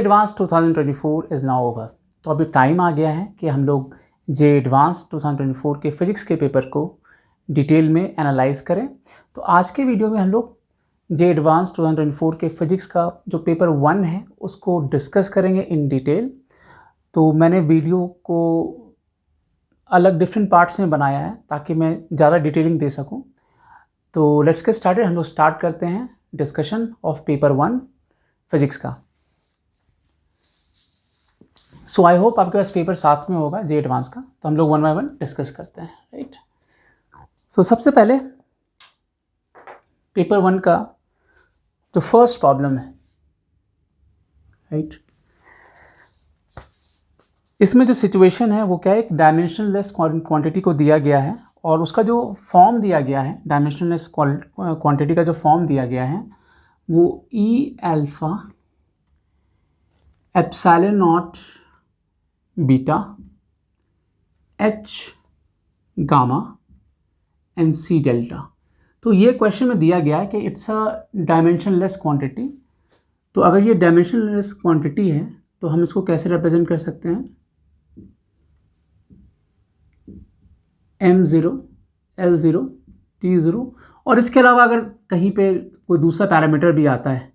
Advance 2024 is now over. तो अभी time आ गया है कि हम लोग जे एडवांस 2024 के फिज़िक्स के पेपर को डिटेल में एनालाइज करें। तो आज के वीडियो में हम लोग जे एडवांस 2024 के फिज़िक्स का जो पेपर 1 है उसको डिस्कस करेंगे इन डिटेल। तो मैंने वीडियो को अलग डिफरेंट पार्ट्स में बनाया है ताकि मैं ज़्यादा डिटेलिंग दे सकूं। तो लेट्स गेट स्टार्टेड। हम लोग स्टार्ट करते हैं डिस्कशन ऑफ पेपर 1 फिज़िक्स का। सो आई होप आपके पास पेपर साथ में होगा जे एडवांस का। तो हम लोग 1 बाय 1 डिस्कस करते हैं, राइट। सो सबसे पहले पेपर 1 का जो फर्स्ट प्रॉब्लम है, राइट, इसमें जो सिचुएशन है वो क्या है, एक डायमेंशनलेस क्वांटिटी को दिया गया है और उसका जो फॉर्म दिया गया है, डायमेंशनलेस क्वांटिटी का जो फॉर्म दिया गया है वो E alpha epsilon not beta H gamma and C delta. तो ये क्वेश्चन में दिया गया है कि इट्स अ डायमेंशनलेस क्वांटिटी। तो अगर ये डायमेंशनलेस क्वांटिटी है तो हम इसको कैसे रिप्रेजेंट कर सकते हैं, m0 l0 t0। और इसके अलावा अगर कहीं पे कोई दूसरा पैरामीटर भी आता है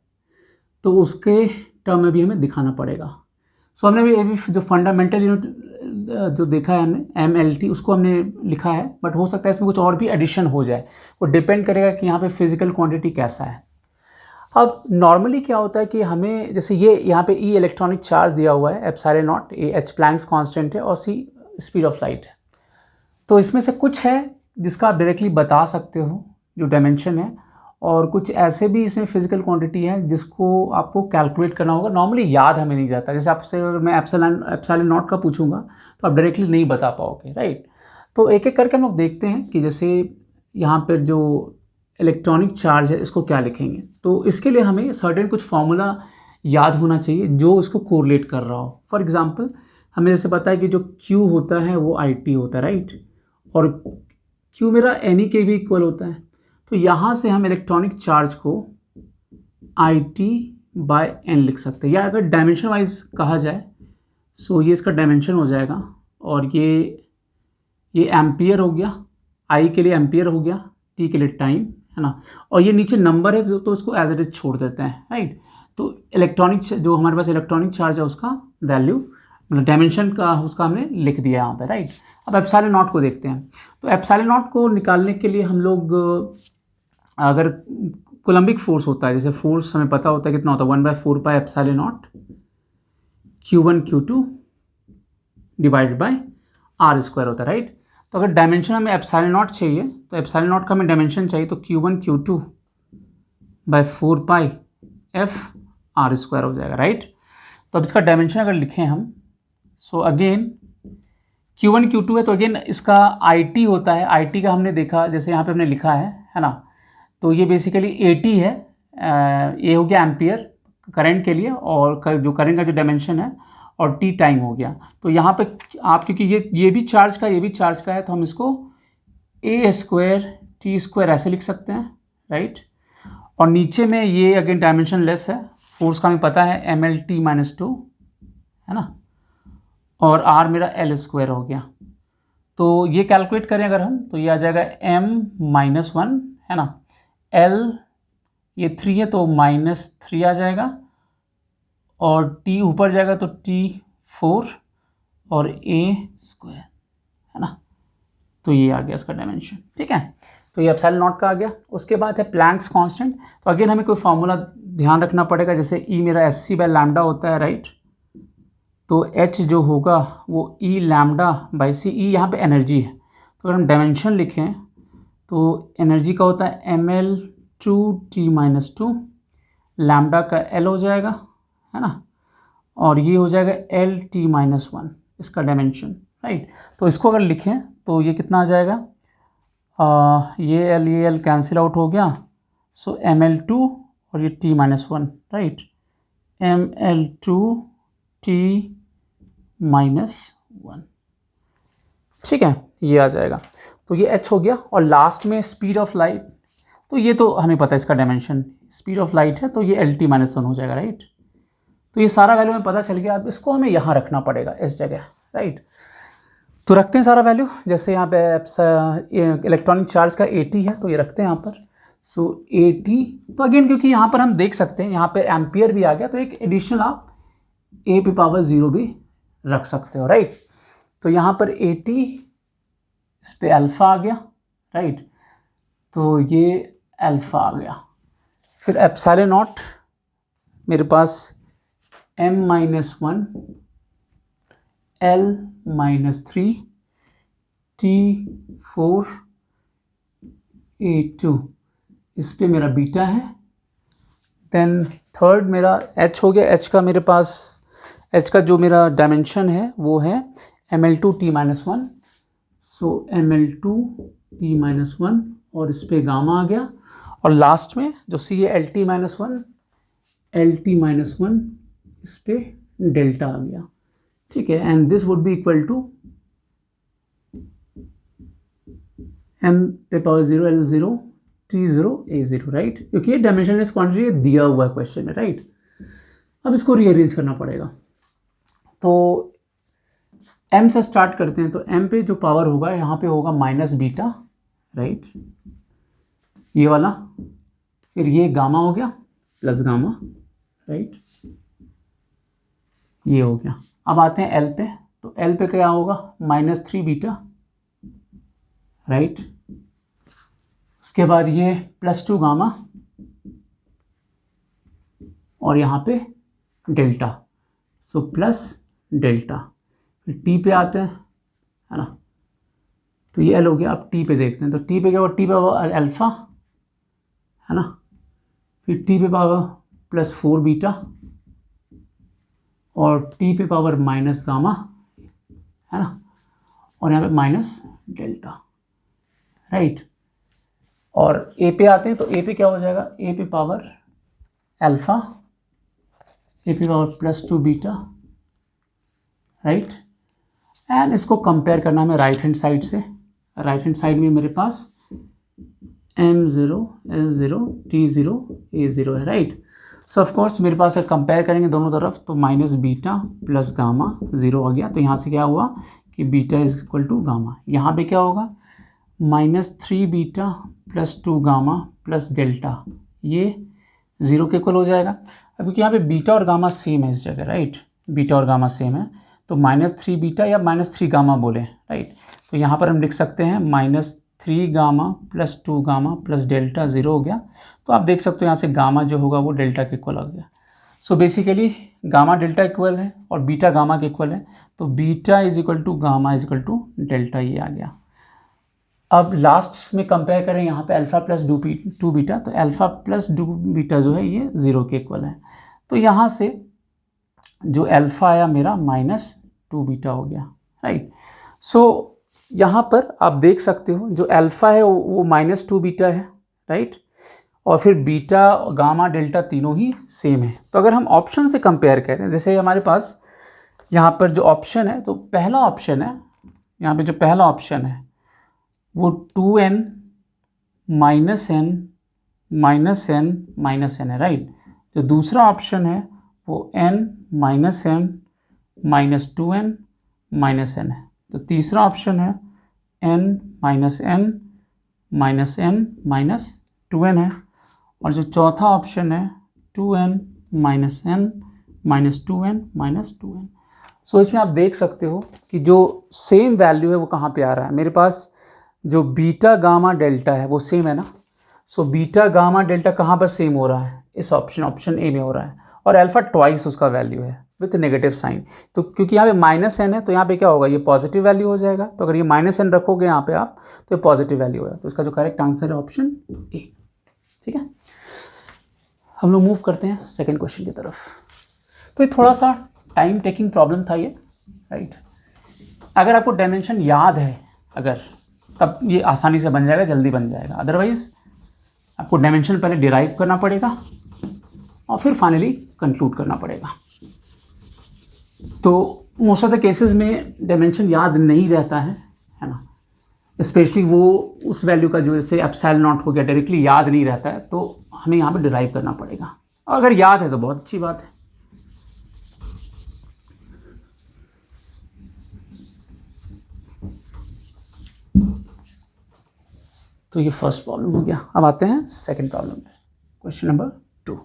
तो उसके टर्म में भी हमें दिखाना पड़ेगा। सो हमने भी जो फंडामेंटल यूनिट जो देखा है हमने mlt उसको हमने लिखा है, बट हो सकता है इसमें कुछ और भी एडिशन हो जाए। वो डिपेंड करेगा कि यहाँ पे फिजिकल क्वांटिटी कैसा है। अब नॉर्मली क्या होता है कि हमें जैसे ये यहाँ पे ई इलेक्ट्रॉनिक चार्ज दिया हुआ है epsilon not, A H Planck's constant है और सी स्पीड ऑफ लाइट है। तो इसमें से कुछ है जिसका आप डायरेक्टली बता सकते हो जो डायमेंशन है, और कुछ ऐसे भी इसमें फिजिकल क्वांटिटी है जिसको आपको कैलकुलेट करना होगा। नॉर्मली याद हमें नहीं जाता। जैसे आपसे अगर मैं एप्सिलॉन नॉट का पूछूंगा तो आप डायरेक्टली नहीं बता पाओगे, राइट। तो एक एक करके हम लोग देखते हैं कि जैसे यहाँ पर जो इलेक्ट्रॉनिक चार्ज है इसको क्या लिखेंगे। तो इसके लिए हमें सर्टेन कुछ फार्मूला याद होना चाहिए जो इसको कोरिलेट कर रहा हो। फॉर एग्जाम्पल हमें जैसे पता है कि जो Q होता है वो IT होता है, राइट, और Q मेरा NE के भी इक्वल होता है। तो यहाँ से हम इलेक्ट्रॉनिक चार्ज को IT/N लिख सकते हैं, या अगर डायमेंशन वाइज कहा जाए सो ये इसका डायमेंशन हो जाएगा। और ये एम्पियर हो गया, I के लिए एम्पियर हो गया, T के लिए टाइम, है ना। और ये नीचे नंबर है तो इसको एज इट इज छोड़ देते हैं, राइट। तो इलेक्ट्रॉनिक जो हमारे पास इलेक्ट्रॉनिक चार्ज है उसका वैल्यू मतलब डायमेंशन का उसका हमने लिख दिया यहाँ पे, राइट। अब एप्सिलॉन नॉट को देखते हैं। तो एप्सिलॉन नॉट को निकालने के लिए हम लोग अगर कोलम्बिक फोर्स होता है, जैसे फोर्स हमें पता होता है कितना होता है 1/4 pi epsilon not Q1 Q2 divided by R² होता है, राइट। तो अगर डायमेंशन हमें एप्सिलॉन नॉट चाहिए तो एप्सिलॉन नॉट का हमें डायमेंशन चाहिए तो Q1 Q2/4 पाई F R² हो जाएगा, राइट। तो अब इसका डायमेंशन अगर लिखें हम, सो अगेन Q1 Q2 है तो अगेन इसका IT होता है। IT का हमने देखा, जैसे यहाँ पे हमने लिखा है ना। तो ये बेसिकली 80 है, ये हो गया एम्पियर करंट के लिए, और जो करंट का जो डायमेंशन है, और T टाइम हो गया। तो यहाँ पे आप क्योंकि ये भी चार्ज का ये भी चार्ज का है तो हम इसको A² T² ऐसे लिख सकते हैं, राइट। और नीचे में ये अगेन डायमेंशन लेस है, फोर्स का हमें पता है MLT-2 है ना, और R मेरा L² हो गया। तो ये कैलकुलेट करें अगर हम तो ये आ जाएगा M-1 है ना, L ये 3 है तो -3 आ जाएगा, और T ऊपर जाएगा तो T4 और A² है ना। तो ये आ गया इसका डायमेंशन, ठीक है। तो ये एप्सिलॉन नॉट का आ गया। उसके बाद है प्लैंक्स कांस्टेंट। तो अगेन हमें कोई फार्मूला ध्यान रखना पड़ेगा, जैसे E मेरा SC/λ होता है, राइट। तो H जो होगा वो E λ/c, E यहाँ पे एनर्जी है। तो अगर हम डायमेंशन लिखें तो एनर्जी का होता है mL2T-2, लैम्डा का L हो जाएगा, है ना, और ये हो जाएगा LT-1 इसका डायमेंशन, राइट। तो इसको अगर लिखें तो ये कितना आ जाएगा, ये L कैंसिल आउट हो गया। सो mL2 और ये T-1, राइट, mL2T-1, ठीक है, ये आ जाएगा। तो ये H हो गया। और लास्ट में स्पीड ऑफ लाइट, तो ये तो हमें पता है इसका डायमेंशन स्पीड ऑफ लाइट है, तो ये LT-1 हो जाएगा, राइट। तो ये सारा वैल्यू हमें पता चल गया। अब इसको हमें यहाँ रखना पड़ेगा इस जगह, राइट। तो रखते हैं सारा वैल्यू, जैसे यहाँ पे इलेक्ट्रॉनिक चार्ज का 80 है तो ये रखते हैं यहाँ पर। सो 80, तो अगेन क्योंकि यहाँ पर हम देख सकते हैं यहाँ पे एम्पियर भी आ गया, तो एक एडिशनल आप a पे पावर 0 भी रख सकते हो, राइट। तो यहाँ पर 80, इस पे अल्फ़ा आ गया, राइट। तो ये अल्फ़ा आ गया। फिर एप्सिलॉन नॉट मेरे पास m-1 L-3 T4 A2, इस पे मेरा बीटा है। देन थर्ड मेरा h हो गया। h का मेरे पास h का जो मेरा डायमेंशन है वो है ml2T-1, सो ml2T-1 और इस पे गामा आ गया। और लास्ट में जो c है LT-1 इस पे डेल्टा आ गया, ठीक है। And this would be equal to m पे power 0 L0 T0 A0, right, क्योंकि ये डायमेंशनलेस क्वांटिटी दिया हुआ है क्वेश्चन में, राइट। अब इसको रीअरेंज करना पड़ेगा। तो m से स्टार्ट करते हैं। तो m पे जो पावर होगा यहाँ पे होगा माइनस बीटा, राइट, ये वाला। फिर ये गामा हो गया प्लस गामा, राइट, ये हो गया। अब आते हैं l पे। तो l पे क्या होगा -3 बीटा, राइट। उसके बाद ये +2 गामा और यहाँ पे डेल्टा, सो प्लस डेल्टा। फिर t पे आते हैं, है ना। तो ये l हो गया। अब t पे देखते हैं। तो t पे क्या होगा, t पे होगा अल्फ़ा, है ना। फिर t पे पावर +4 बीटा और t पे पावर माइनस गामा, है ना, और यहाँ पे माइनस डेल्टा, राइट। और a पे आते हैं। तो a पे क्या हो जाएगा, a पे पावर अल्फ़ा, a पे पावर +2 बीटा, राइट। एंड इसको कंपेयर करना हमें राइट हैंड साइड से। राइट हैंड साइड में मेरे पास m0 L0 T0 A0 है, राइट। सो ऑफ कोर्स मेरे पास अगर कंपेयर करेंगे दोनों तरफ तो माइनस बीटा प्लस गामा 0 आ गया। तो यहाँ से क्या हुआ कि beta is equal to gamma. यहाँ पे क्या होगा -3 बीटा +2 गामा प्लस डेल्टा, ये 0 के इक्वल हो जाएगा। अब क्योंकि यहाँ पे बीटा और गामा सेम है इस जगह, राइट, बीटा और गामा सेम है, तो -3 बीटा या -3 गामा बोले, राइट। तो यहाँ पर हम लिख सकते हैं -3 गामा +2 गामा प्लस डेल्टा 0 हो गया। तो आप देख सकते हो यहाँ से गामा जो होगा वो डेल्टा के इक्वल आ गया। So basically gamma delta equal है और बीटा गामा के इक्वल है। तो beta is equal to gamma is equal to delta, ये आ गया। अब लास्ट में कंपेयर करें यहाँ पे अल्फ़ा प्लस 2 बीटा, तो अल्फ़ा प्लस 2 बीटा जो है ये 0 के इक्वल है। तो यहाँ से जो अल्फ़ा आया मेरा -2 बीटा हो गया, राइट। सो यहाँ पर आप देख सकते हो जो अल्फ़ा है वो -2 बीटा है, राइट। और फिर बीटा गामा डेल्टा तीनों ही सेम है। तो अगर हम ऑप्शन से कंपेयर करें, जैसे हमारे पास यहाँ पर जो ऑप्शन है, तो पहला ऑप्शन है, यहाँ पे जो पहला ऑप्शन है वो 2n -n है, राइट। जो दूसरा ऑप्शन है वो n -n -2n है। तो तीसरा ऑप्शन है n -2n है। और जो चौथा ऑप्शन है 2n -2n। सो इसमें आप देख सकते हो कि जो सेम वैल्यू है वो कहाँ पे आ रहा है। मेरे पास जो बीटा गामा डेल्टा है वो सेम है ना। सो बीटा गामा डेल्टा कहाँ पर सेम हो रहा है, इस ऑप्शन ए में हो रहा है। और अल्फ़ा ट्वाइस उसका वैल्यू है विथ नेगेटिव साइन। तो क्योंकि यहाँ पे -n है तो यहाँ पे क्या होगा, ये पॉजिटिव वैल्यू हो जाएगा। तो अगर ये -n रखोगे यहाँ पे आप तो ये पॉजिटिव वैल्यू होगा। तो इसका जो करेक्ट आंसर है ऑप्शन ए, ठीक है। हम लोग मूव करते हैं सेकेंड क्वेश्चन की तरफ। तो ये थोड़ा सा टाइम टेकिंग प्रॉब्लम था ये, राइट। अगर आपको डायमेंशन याद है अगर, तब ये आसानी से बन जाएगा, जल्दी बन जाएगा। अदरवाइज आपको डायमेंशन पहले डिराइव करना पड़ेगा और फिर फाइनली कंक्लूड करना पड़ेगा। तो मोस्ट ऑफ द केसेस में डायमेंशन याद नहीं रहता है ना। स्पेशली वो उस वैल्यू का जो जैसे एप्सिलॉन नॉट हो गया डायरेक्टली याद नहीं रहता है, तो हमें यहाँ पे डिराइव करना पड़ेगा। और अगर याद है तो बहुत अच्छी बात है। तो ये फर्स्ट प्रॉब्लम हो गया। अब आते हैं सेकंड प्रॉब्लम पे, क्वेश्चन नंबर 2।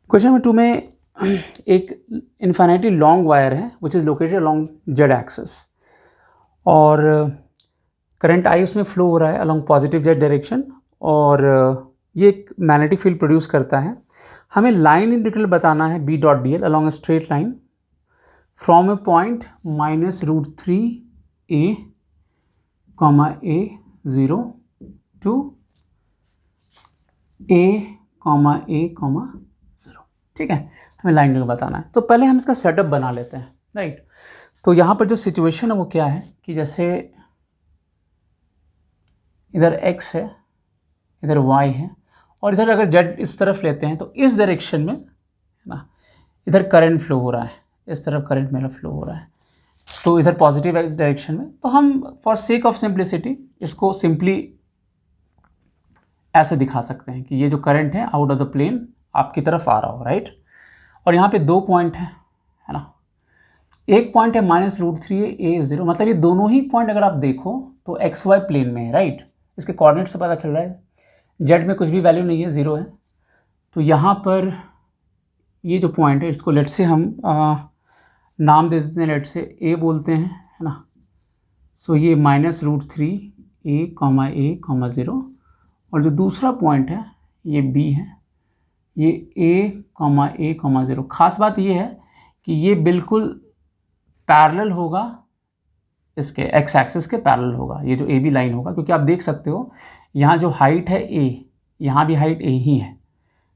क्वेश्चन नंबर 2 में एक इन्फिनिटली लॉन्ग वायर है which is located along Z axis, और करंट आई उसमें फ्लो हो रहा है अलॉन्ग पॉजिटिव जेड डायरेक्शन, और ये एक मैग्नेटिक फील्ड प्रोड्यूस करता है। हमें लाइन इंटीग्रल बताना है B dot D l along a straight line from a point -√3a, a0 to a,a,0। ठीक है, हमें लाइन इंटीग्रल बताना है। तो पहले हम इसका सेटअप बना लेते हैं, राइट। तो यहाँ पर जो सिचुएशन है वो क्या है कि जैसे इधर x है, इधर y है, और इधर अगर z इस तरफ लेते हैं तो इस डायरेक्शन में है ना, इधर करंट फ्लो हो रहा है, इस तरफ करंट मेरा फ्लो हो रहा है, तो इधर पॉजिटिव डायरेक्शन में। तो हम फॉर सेक ऑफ सिंप्लिसिटी इसको सिंपली ऐसे दिखा सकते हैं कि ये जो करंट है आउट ऑफ द प्लेन आपकी तरफ आ रहा हो, राइट। और यहाँ पे 2 पॉइंट है ना, एक पॉइंट है -√3a,0, मतलब ये दोनों ही पॉइंट अगर आप देखो तो XY प्लेन में है, राइट। इसके कोऑर्डिनेट से पता चल रहा है, जेड में कुछ भी वैल्यू नहीं है, 0 है। तो यहाँ पर ये जो पॉइंट है इसको लेट से हम नाम दे देते हैं, लेट से ए बोलते हैं, है ना। सो ये -√3a,a,0, और जो दूसरा पॉइंट है ये बी है, ये a,a,0। खास बात ये है कि ये बिल्कुल पैरेलल होगा, इसके एक्स एक्सिस के पैरेलल होगा, ये जो ए बी लाइन होगा, क्योंकि आप देख सकते हो यहाँ जो हाइट है ए, यहाँ भी हाइट ए ही है,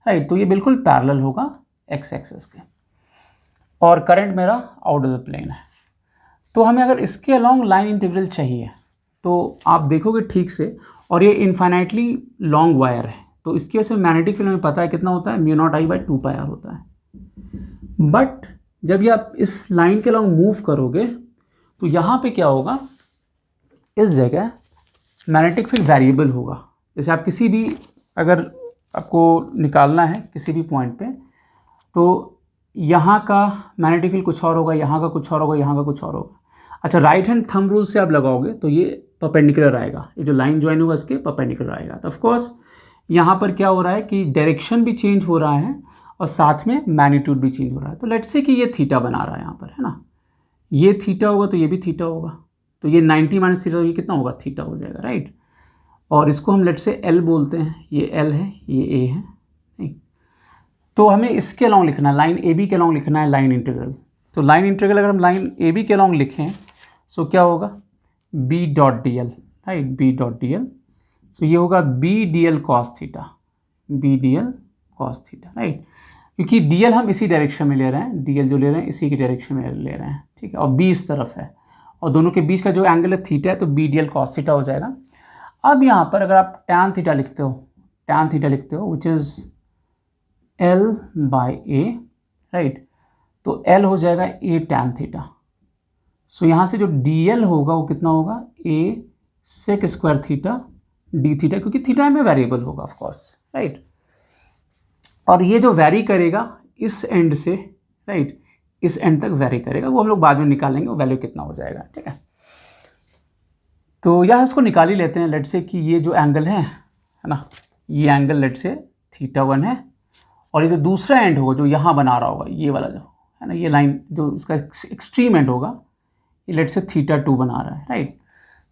राइट। तो ये बिल्कुल पैरेलल होगा एक्स एक्सिस के, और करंट मेरा आउट ऑफ द प्लेन है। तो हमें अगर इसके अलॉन्ग लाइन इंटीग्रल चाहिए तो आप देखोगे ठीक से, और ये इन्फाइनाइटली लॉन्ग वायर है, तो इसकी वजह से मैग्नेटिक फील्ड में पता है कितना होता है, μ0I/2πr होता है। बट जब ये आप इस लाइन के अलॉन्ग मूव करोगे तो यहाँ पे क्या होगा, इस जगह मैग्नेटिक फील्ड वेरिएबल होगा। जैसे आप किसी भी, अगर आपको निकालना है किसी भी पॉइंट पे, तो यहाँ का मैग्नेटिक फील्ड कुछ और होगा, यहाँ का कुछ और होगा, यहाँ का कुछ और होगा। अच्छा, राइट हैंड थंब रूल से आप लगाओगे तो ये परपेंडिकुलर आएगा, ये जो लाइन ज्वाइन होगा इसके परपेंडिकुलर आएगा। तो ऑफकोर्स यहाँ पर क्या हो रहा है कि डायरेक्शन भी चेंज हो रहा है और साथ में मैग्नीट्यूड भी चेंज हो रहा है। तो लेट्स से कि ये थीटा बना रहा है यहाँ पर, है ना, ये थीटा होगा तो ये भी थीटा होगा, तो ये 90 - थीटा, ये कितना होगा, थीटा हो जाएगा, राइट। और इसको हम लेट्स से एल बोलते हैं, ये एल है, ये ए है, नहीं। तो हमें इसके अलॉन्ग लिखना है, लाइन ए बी के अलॉन्ग लिखना है लाइन इंटीग्रल। तो लाइन इंटीग्रल अगर हम लाइन ए बी के अलॉन्ग लिखें सो क्या होगा, B dot D L, right, B dot D L. So ये होगा B D L cos theta, B D L cos theta, right, क्योंकि डी एल हम इसी डायरेक्शन में ले रहे हैं, डी एल जो ले रहे हैं इसी की डायरेक्शन में ले रहे हैं, ठीक है। और बी इस तरफ है, और दोनों के बीच का जो एंगल है थीटा है, तो B D L cos theta हो जाएगा। अब यहाँ पर अगर आप टैन थीटा लिखते हो, टैन थीटा लिखते हो विच इज़ L/A, राइट, तो L हो जाएगा A टैन थीटा। सो यहाँ से जो डी एल होगा वो कितना होगा, A sec square theta d theta, क्योंकि थीटा में वेरिएबल होगा ऑफकोर्स, राइट। और ये जो वेरी करेगा इस एंड से, राइट, इस एंड तक वेरी करेगा, वो हम लोग बाद में निकालेंगे वो वैल्यू कितना हो जाएगा, ठीक है। तो यहाँ इसको निकाल ही लेते हैं, लेट से कि ये जो एंगल है ना, ये एंगल लेट से θ1 है, और ये जो दूसरा एंड होगा जो यहाँ बना रहा होगा, ये वाला जो है ना, ये लाइन जो इसका एक्सट्रीम एंड होगा, ये लेट से θ2 बना रहा है, राइट।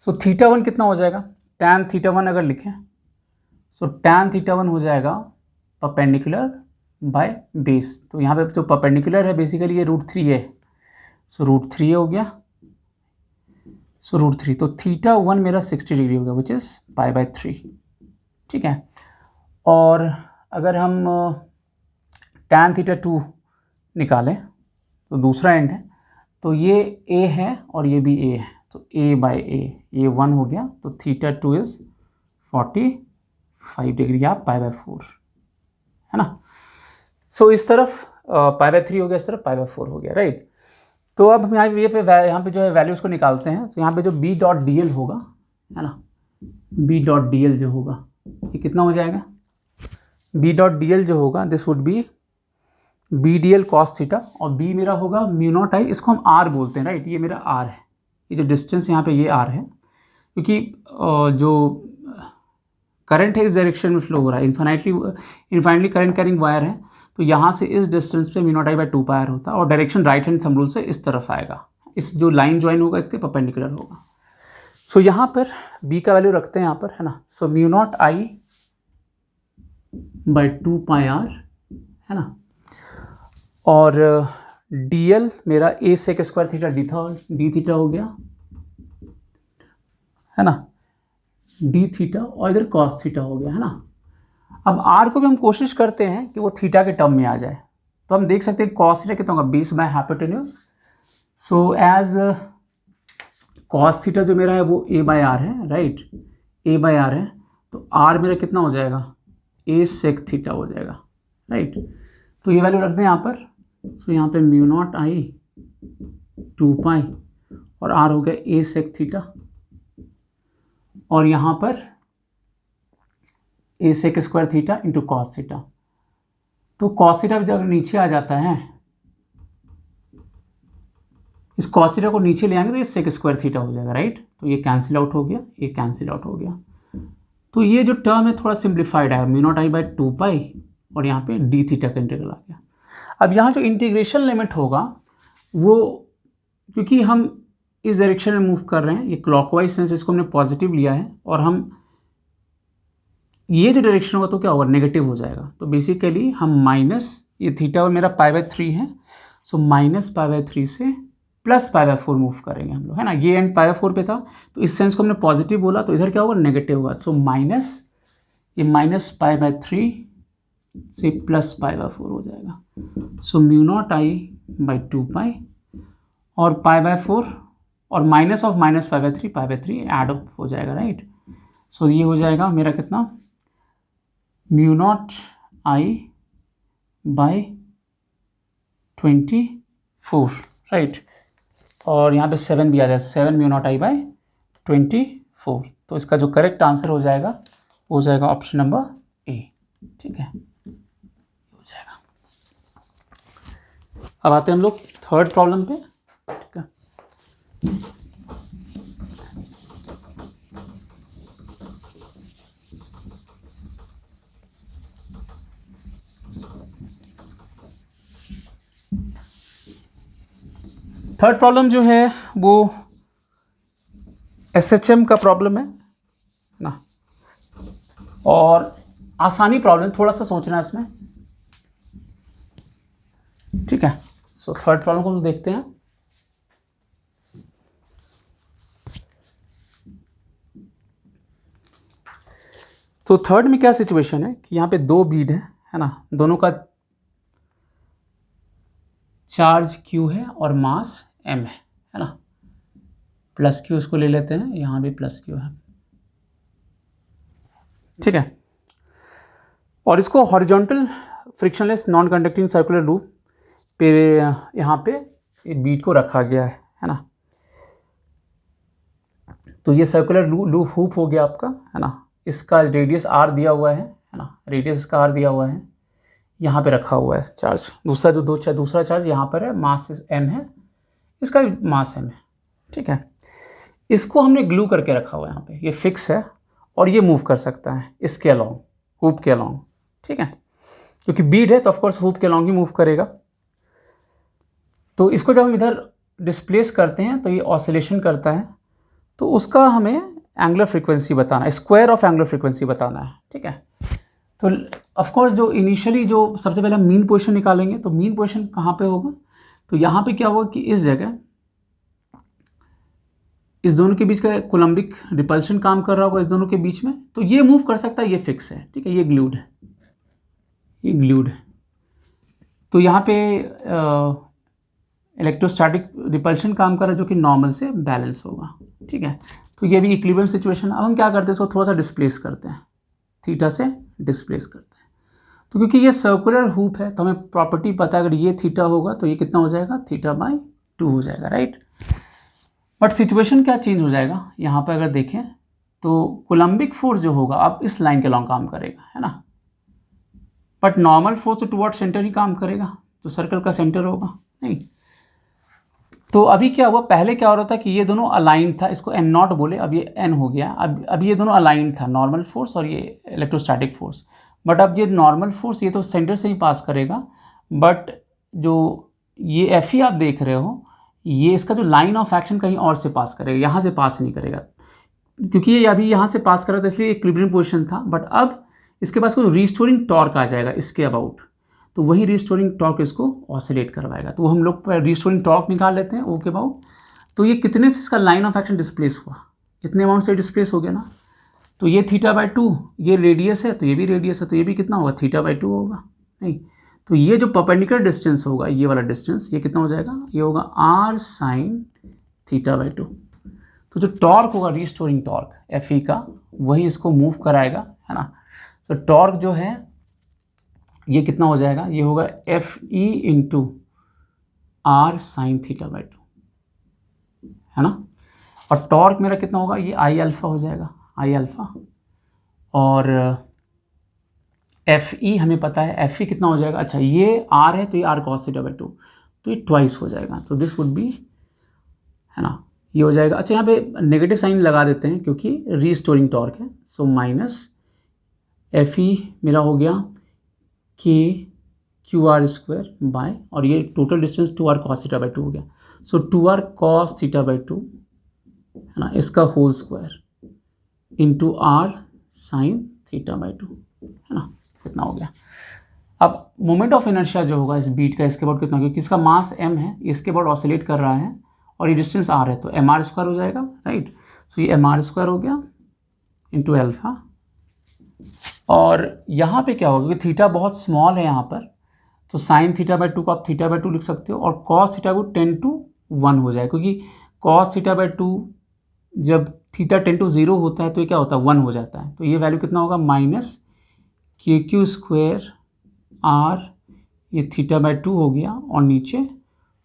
सो θ1 कितना हो जाएगा, tan θ1 अगर लिखें सो tan θ1 हो जाएगा परपेंडिकुलर बाय बेस। तो यहाँ पे जो परपेंडिकुलर है बेसिकली ये √3 है, सो √3 हो गया, सो √3, तो θ1 मेरा 60 डिग्री हो गया विच इज़ π/3, ठीक है। और अगर हम tan θ2 निकालें तो दूसरा एंड है, तो ये a है और ये भी a है, तो a/a, ये 1 हो गया, तो θ2 इज़ 45 डिग्री या π/4, है ना। सो इस तरफ π/3 हो गया, इस तरफ π/4 हो गया, राइट। तो अब हम यहाँ पे जो है वैल्यूज़ को निकालते हैं। तो यहाँ पे जो बी डॉट डी एल होगा, है ना, बी डॉट डी एल जो होगा ये कितना हो जाएगा, बी डॉट डी एल जो होगा this would be B D L cos theta, और बी मेरा होगा μ0I, इसको हम आर बोलते हैं, राइट, ये मेरा आर है, ये जो डिस्टेंस यहाँ पे ये आर है, क्योंकि जो करंट है इस डायरेक्शन में फ्लो हो रहा है, इन्फाइनटली करंट कैरिंग वायर है, तो यहाँ से इस डिस्टेंस पे μ0I/2πr होता है और direction right hand thumb rule से इस तरफ आएगा, इस जो लाइन ज्वाइन होगा इसके परपेंडिकुलर होगा। सो यहाँ पर b का वैल्यू रखते हैं यहाँ पर, है ना। सो μ0I/2πr, है ना, और dl मेरा a sec square theta d theta हो गया, है ना, d थीटा, और इधर cos थीटा हो गया, है ना। अब r को भी हम कोशिश करते हैं कि वो थीटा के टर्म में आ जाए, तो हम देख सकते हैं cos थीटा कितना होगा, base by hypotenuse. So as cos theta जो मेरा है वो a/r है, राइट, a/r है, तो r मेरा कितना हो जाएगा, a sec थीटा हो जाएगा, राइट। तो ये वैल्यू रख दें यहाँ पर। सो यहाँ पे μ0I/2π और r हो गया a sec थीटा, और यहाँ पर a sec square theta into cos theta. तो कॉस थीटा जब नीचे आ जाता है, इस कॉस थीटा को नीचे ले आएंगे तो ये sec स्क्वायर थीटा हो जाएगा, राइट। तो ये कैंसिल आउट हो गया, ये कैंसिल आउट हो गया। तो ये जो टर्म है थोड़ा सिंप्लीफाइड है, μ0I/2π और यहाँ पे d थीटा का इंटीग्रल आ गया। अब यहाँ जो इंटीग्रेशन लिमिट होगा वो, क्योंकि हम इस डायरेक्शन में मूव कर रहे हैं, ये क्लॉकवाइज सेंस, इसको हमने पॉजिटिव लिया है, और हम ये जो डायरेक्शन होगा तो क्या होगा, नेगेटिव हो जाएगा। तो बेसिकली हम माइनस, ये थीटा और मेरा π/3 है, सो -π/3 से +π/4 मूव करेंगे हम लोग, है ना। ये एंड π/4 पे था, तो इस सेंस को हमने पॉजिटिव बोला, तो इधर क्या होगा, नेगेटिव होगा। सो माइनस, ये -π/3 से +π/4 हो जाएगा। सो μ0I/2π और π/4 और माइनस ऑफ -π/3 π/3 ऐड अप हो जाएगा, राइट। सो ये हो जाएगा मेरा कितना, μ0I/24, राइट। और यहाँ पे 7 भी आ जाएगा, 7 μ0I/24। तो इसका जो करेक्ट आंसर हो जाएगा वो हो जाएगा ऑप्शन नंबर ए, ठीक है, हो जाएगा। अब आते हैं हम लोग थर्ड प्रॉब्लम पे, ठीक है। थर्ड प्रॉब्लम जो है वो SHM का प्रॉब्लम है ना, और आसानी प्रॉब्लम, थोड़ा सा सोचना है इसमें, ठीक है। सो थर्ड प्रॉब्लम को हम देखते हैं। तो थर्ड में क्या सिचुएशन है कि यहाँ पे दो बीड है ना, दोनों का चार्ज Q है और मास M है ना, +Q इसको ले लेते हैं, यहाँ भी +Q है, ठीक है। और इसको horizontal frictionless non conducting circular loop पे यहाँ पे बीट को रखा गया है ना। तो ये सर्कुलर लूप हुप हो गया आपका, है ना। इसका रेडियस r दिया हुआ है ना, रेडियस का r दिया हुआ है, यहाँ पे रखा हुआ है चार्ज। दूसरा जो दूसरा चार्ज यहाँ पर है, मास m है, इसका भी मास m है, ठीक है। इसको हमने ग्लू करके रखा हुआ है यहाँ पे, ये फिक्स है और ये मूव कर सकता है इसके अलॉन्ग, हुप के अलॉन्ग, ठीक है। क्योंकि बीड है तो ऑफकोर्स हुप के अलॉन्ग ही मूव करेगा। तो इसको जब हम इधर डिस्प्लेस करते हैं तो ये ऑसिलेशन करता है, तो उसका हमें एंगुलर फ्रीक्वेंसी बताना है, स्क्वायर ऑफ एंगुलर फ्रीक्वेंसी बताना है, ठीक है। तो ऑफकोर्स जो इनिशियली जो सबसे पहले हम मीन पोजीशन निकालेंगे, तो मीन पोजीशन कहाँ पे होगा, तो यहाँ पे क्या होगा कि इस जगह इस दोनों के बीच का कोलम्बिक रिपल्शन काम कर रहा होगा इस दोनों के बीच में, तो ये मूव कर सकता है, ये फिक्स है, ठीक है, ये ग्लूड है, ये ग्लूड है। तो यहाँ पे इलेक्ट्रोस्टैटिक रिपल्शन काम कर रहा है जो कि नॉर्मल से बैलेंस होगा, ठीक है। तो ये भी इक्विलिब्रियम सिचुएशन। अब हम क्या करते हैं, इसको थोड़ा सा डिस्प्लेस करते हैं, थीटा से डिस्प्लेस करते हैं। तो क्योंकि ये सर्कुलर हुप है तो हमें प्रॉपर्टी पता है, अगर ये थीटा होगा तो ये कितना हो जाएगा, θ/2 हो जाएगा, राइट। बट सिचुएशन क्या चेंज हो जाएगा, यहाँ पर अगर देखें तो कोलम्बिक फोर्स जो होगा अब इस लाइन के लॉन्ग काम करेगा, है ना। बट नॉर्मल फोर्स तो टुवर्ड सेंटर ही काम करेगा, तो सर्कल का सेंटर होगा नहीं। तो अभी क्या हुआ, पहले क्या हो रहा था कि ये दोनों अलाइन था, इसको एन नॉट बोले, अब ये एन हो गया। अब ये दोनों अलाइन था, नॉर्मल फोर्स और ये इलेक्ट्रोस्टैटिक फोर्स। बट अब ये नॉर्मल फोर्स ये तो सेंटर से ही पास करेगा, बट जो ये एफ ई आप देख रहे हो, ये इसका जो लाइन ऑफ एक्शन कहीं और से पास करेगा, यहाँ से पास नहीं करेगा, क्योंकि ये अभी यहाँ से पास कर रहा था इसलिए इक्विलिब्रियम पोजीशन था। बट अब इसके पास कोई रिस्टोरिंग टॉर्क आ जाएगा इसके अबाउट, तो वही रिस्टोरिंग टॉर्क इसको ऑसिलेट करवाएगा। तो हम लोग रिस्टोरिंग टॉर्क निकाल लेते हैं ओ के अबाउट। तो ये कितने से इसका लाइन ऑफ एक्शन डिस्प्लेस हुआ, इतने अमाउंट से डिस्प्लेस हो गया ना। तो ये θ/2, ये रेडियस है तो ये भी रेडियस है, तो ये भी कितना होगा, θ/2 होगा। नहीं, तो ये जो परपेंडिकुलर डिस्टेंस होगा, ये वाला डिस्टेंस, ये कितना हो जाएगा, ये होगा r sin θ/2। तो जो टॉर्क होगा, रिस्टोरिंग टॉर्क एफ ई का, वही इसको मूव कराएगा, है ना। तो टॉर्क जो है ये कितना हो जाएगा, ये होगा F E into R sine θ/2, है ना। और टॉर्क मेरा कितना होगा, ये आई अल्फा हो जाएगा, आई अल्फा। और एफ ई हमें पता है, एफ ई कितना हो जाएगा, अच्छा ये आर है तो ये आर कॉस θ/2, तो ये ट्वाइस हो जाएगा। तो दिस वुड बी, है ना, ये हो जाएगा। अच्छा यहाँ पे नेगेटिव साइन लगा देते हैं क्योंकि रीस्टोरिंग टॉर्क है। सो माइनस एफ ई मेरा हो गया के क्यू आर स्क्वायर बाय, और ये टोटल डिस्टेंस 2r cos θ/2 हो गया। सो 2r cos θ/2, है ना, इसका whole square into r sine θ/2, है ना, कितना हो गया। अब मोमेंट ऑफ इनर्शिया जो होगा इस बीट का, इसके बाद कितना, क्योंकि इसका मास m है, इसके बाद ऑसिलेट कर रहा है और ये डिस्टेंस r है, तो mr² हो जाएगा, राइट। सो ये mr² हो गया इंटू अल्फा। और यहाँ पे क्या होगा, क्योंकि थीटा बहुत स्मॉल है यहाँ पर, तो साइन θ/2 को आप θ/2 लिख सकते हो, और कॉस θ को 10/1 हो जाए, क्योंकि कॉस θ/2 जब थीटा 10/0 होता है तो ये क्या होता है, 1 हो जाता है। तो ये वैल्यू कितना होगा, माइनस KQ² R, ये θ/2 हो गया, और नीचे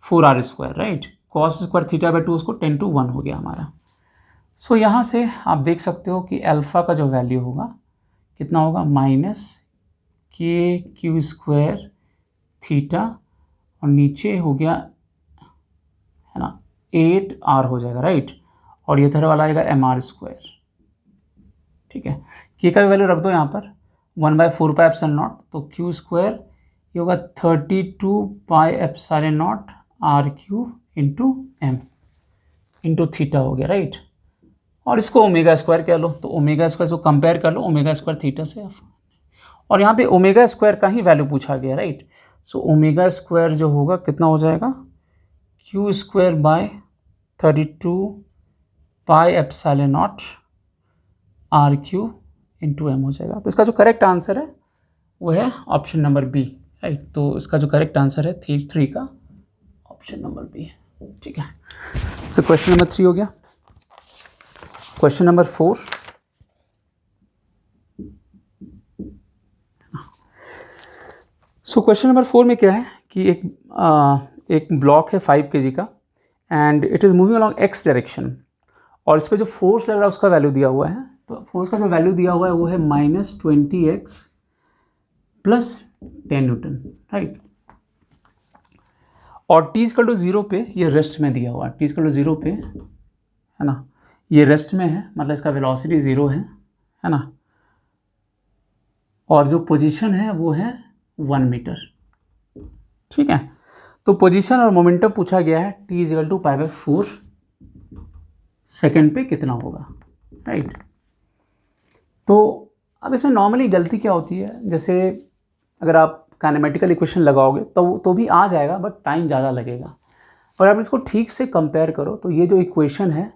4r², राइट। कॉस स्क्वायर θ/2 उसको 10/1 हो गया हमारा। सो यहाँ से आप देख सकते हो कि अल्फ़ा का जो वैल्यू होगा कितना होगा, माइनस KQ² थीटा, और नीचे हो गया, है ना, 8r हो जाएगा, राइट। और ये इधर वाला आएगा mr², ठीक है। के का वैल्यू रख दो यहाँ पर 1/4πε0, तो Q² ये होगा 32πε0 r³ into m into theta हो गया, राइट। और इसको ω² कह लो, तो ω² को कंपेयर कर लो ω² थीटा से, और यहाँ पे ω² का ही वैल्यू पूछा गया, राइट। सो ω² जो होगा कितना हो जाएगा, Q² bye 32πε0 r³ into m हो जाएगा। तो इसका जो करेक्ट आंसर है वो है ऑप्शन नंबर बी, राइट। तो इसका जो करेक्ट आंसर है 3 का ऑप्शन नंबर बी है, ठीक है। सो क्वेश्चन नंबर 3 हो गया। Question number 4, so question number 4 में क्या है कि एक ब्लॉक है 5 kg का, and it is moving along x direction, और इस पर जो फोर्स लग रहा है उसका वैल्यू दिया हुआ है। तो फोर्स का जो वैल्यू दिया हुआ है वो है -20x + 10 न्यूटन, राइट। और t=0 पे ये रेस्ट में दिया हुआ है, t=0 पे, है ना, ये रेस्ट में है, मतलब इसका वेलोसिटी 0 है ना। और जो पोजीशन है वो है 1 मीटर, ठीक है। तो पोजीशन और मोमेंटम पूछा गया है, t = π/4 सेकेंड पे कितना होगा, राइट। तो अब इसमें नॉर्मली गलती क्या होती है, जैसे अगर आप काइनेमेटिकल इक्वेशन लगाओगे तो भी आ जाएगा, बट टाइम ज़्यादा लगेगा। पर आप इसको ठीक से कंपेयर करो तो ये जो इक्वेशन है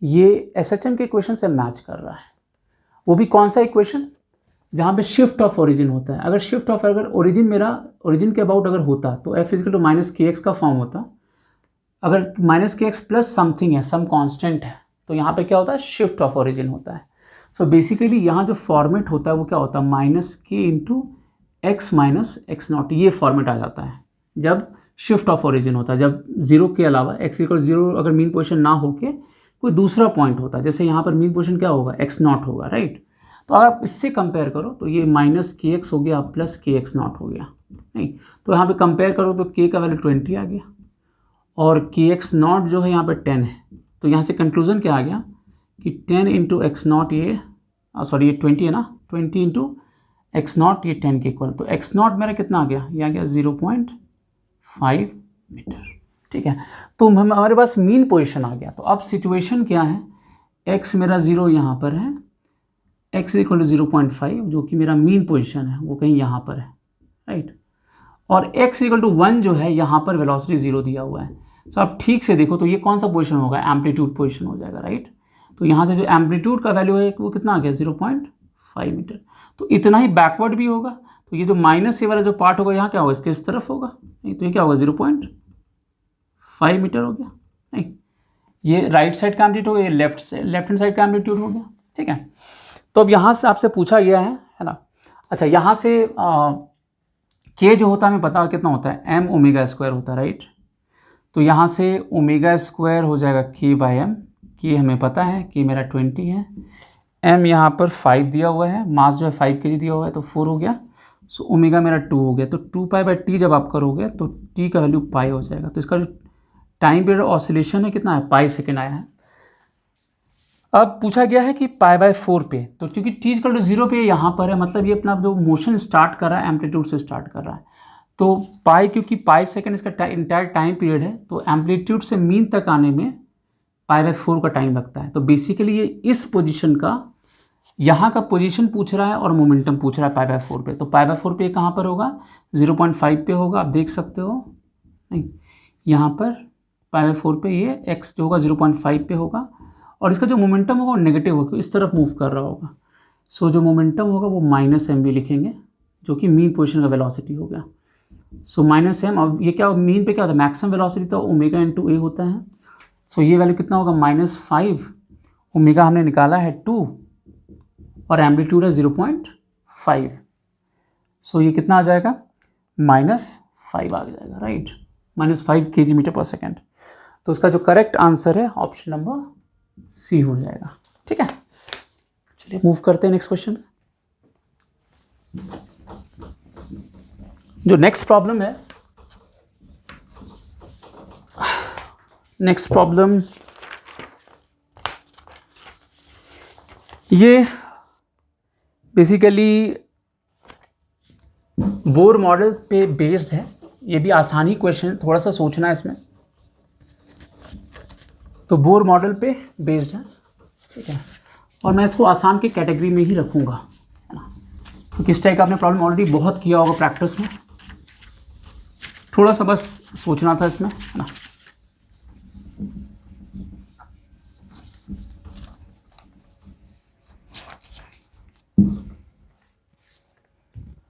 ये SHM के इक्वेशन से मैच कर रहा है। वो भी कौन सा इक्वेशन, जहाँ पे शिफ्ट ऑफ ओरिजिन होता है। अगर ओरिजिन मेरा ओरिजिन के अबाउट अगर होता तो f = -kx का फॉर्म होता। अगर -kx प्लस समथिंग है, सम कांस्टेंट है, तो यहाँ पे क्या होता है, शिफ्ट ऑफ ओरिजिन होता है। सो बेसिकली यहाँ जो फॉर्मेट होता है वो क्या होता है, -k × x - x0, ये फॉर्मेट आ जाता है जब शिफ्ट ऑफ ओरिजिन होता है, जब 0 के अलावा x = 0 अगर मीन पोजीशन ना होके कोई दूसरा पॉइंट होता है। जैसे यहाँ पर मीन पोजीशन क्या होगा, x0 होगा, राइट। तो अगर आप इससे कंपेयर करो तो ये -kx हो गया + kx0 हो गया, नहीं। तो यहाँ पे कंपेयर करो तो k का वैल्यू 20 आ गया, और के एक्स नॉट जो है यहाँ पे 10 है, तो यहाँ से कंक्लूजन क्या आ गया कि 10 इंटू एक्स नॉट, ये सॉरी ये 20 है ना, 20 इंटू एक्स नॉट ये 10 के इक्वल, तो एक्स नॉट मेरा कितना आ गया, ये आ गया 0.5 मीटर। ठीक है, तो हमारे पास मीन पोजीशन आ गया। तो अब सिचुएशन क्या है, एक्स मेरा 0 यहाँ पर है, एक्स इक्वल टू 0.5 जो कि मेरा मीन पोजीशन है वो कहीं यहाँ पर है, राइट। और x इक्वल टू 1 जो है यहाँ पर वेलोसिटी 0 दिया हुआ है। तो आप ठीक से देखो तो ये कौन सा पोजीशन होगा, एम्पलीट्यूड पोजीशन हो जाएगा, राइट। तो यहाँ से जो एम्पलीट्यूड का वैल्यू है वो कितना आ गया 0.5 मीटर। तो इतना ही बैकवर्ड भी होगा, तो ये जो माइनस से वाला जो पार्ट होगा यहाँ क्या होगा, इसके इस तरफ होगा, नहीं तो ये क्या होगा 0.5 मीटर हो गया, नहीं ये राइट साइड का एम्पलीट्यूड हो गया, ये लेफ्ट हैंड साइड का एम्पलीट्यूड हो गया। ठीक है, तो अब यहाँ से आपसे पूछा गया है ना। अच्छा, यहाँ से के जो होता है हमें पता कितना होता है, एम ओमेगा स्क्वायर होता है, राइट। तो यहाँ से ओमेगा स्क्वायर हो जाएगा के बाय एम, के हमें पता है कि मेरा 20 है, एम यहाँ पर 5 दिया हुआ है, मास जो है 5 kg दिया हुआ है, तो 4 हो गया। सो ओमेगा मेरा 2 हो गया, तो 2 पाई बाई टी जब आप करोगे तो टी का वैल्यू पाई हो जाएगा। तो इसका जो टाइम पीरियड ऑसिलेशन है कितना है, पाई सेकेंड आया है। अब पूछा गया है कि पाई बाय 4 पे, तो क्योंकि टी इक्वल टू 0 पे यहाँ पर है, मतलब ये अपना जो मोशन स्टार्ट कर रहा है एम्पलीट्यूड से स्टार्ट कर रहा है, तो पाई क्योंकि पाई सेकेंड इसका इंटायर टाइम पीरियड है, तो एम्पलीट्यूड से मीन तक आने में पाई बाय 4 का टाइम लगता है। तो बेसिकली ये इस पोजीशन का, यहाँ का पोजीशन पूछ रहा है और मोमेंटम पूछ रहा है पाई बाय 4 पे। तो पाई बाय 4 पे कहाँ पर होगा, 0.5 पे होगा, आप देख सकते हो, नहीं यहाँ पर पाई बाय 4 पे ये एक्स जो होगा 0.5 पे होगा, और इसका जो मोमेंटम होगा वो नेगेटिव होगा, इस तरफ मूव कर रहा होगा। सो जो मोमेंटम होगा वो माइनस एम लिखेंगे, जो कि मीन पोजीशन का वेलोसिटी हो गया। सो माइनस एम, अब ये क्या मीन पे क्या होता है, मैक्सिमम वेलोसिटी तो ओमेगा इंटू ए होता है। सो ये वैल्यू कितना होगा, -5, ओमेगा हमने निकाला है 2 और एम्पलीट्यूड है 0.5। सो ये कितना आ जाएगा, -5 आ जाएगा, राइट, -5 kg/s। तो उसका जो करेक्ट आंसर है ऑप्शन नंबर सी हो जाएगा। ठीक है, चलिए मूव करते हैं नेक्स्ट क्वेश्चन। जो नेक्स्ट प्रॉब्लम है, नेक्स्ट प्रॉब्लम ये बेसिकली बोर मॉडल पे बेस्ड है। ये भी आसानी क्वेश्चन, थोड़ा सा सोचना है इसमें, तो बोर मॉडल पे बेस्ड है। ठीक है, और मैं इसको आसान की कैटेगरी में ही रखूँगा, है ना, क्योंकि इस टाइप का आपने प्रॉब्लम ऑलरेडी बहुत किया होगा प्रैक्टिस में, थोड़ा सा बस सोचना था इसमें, है ना।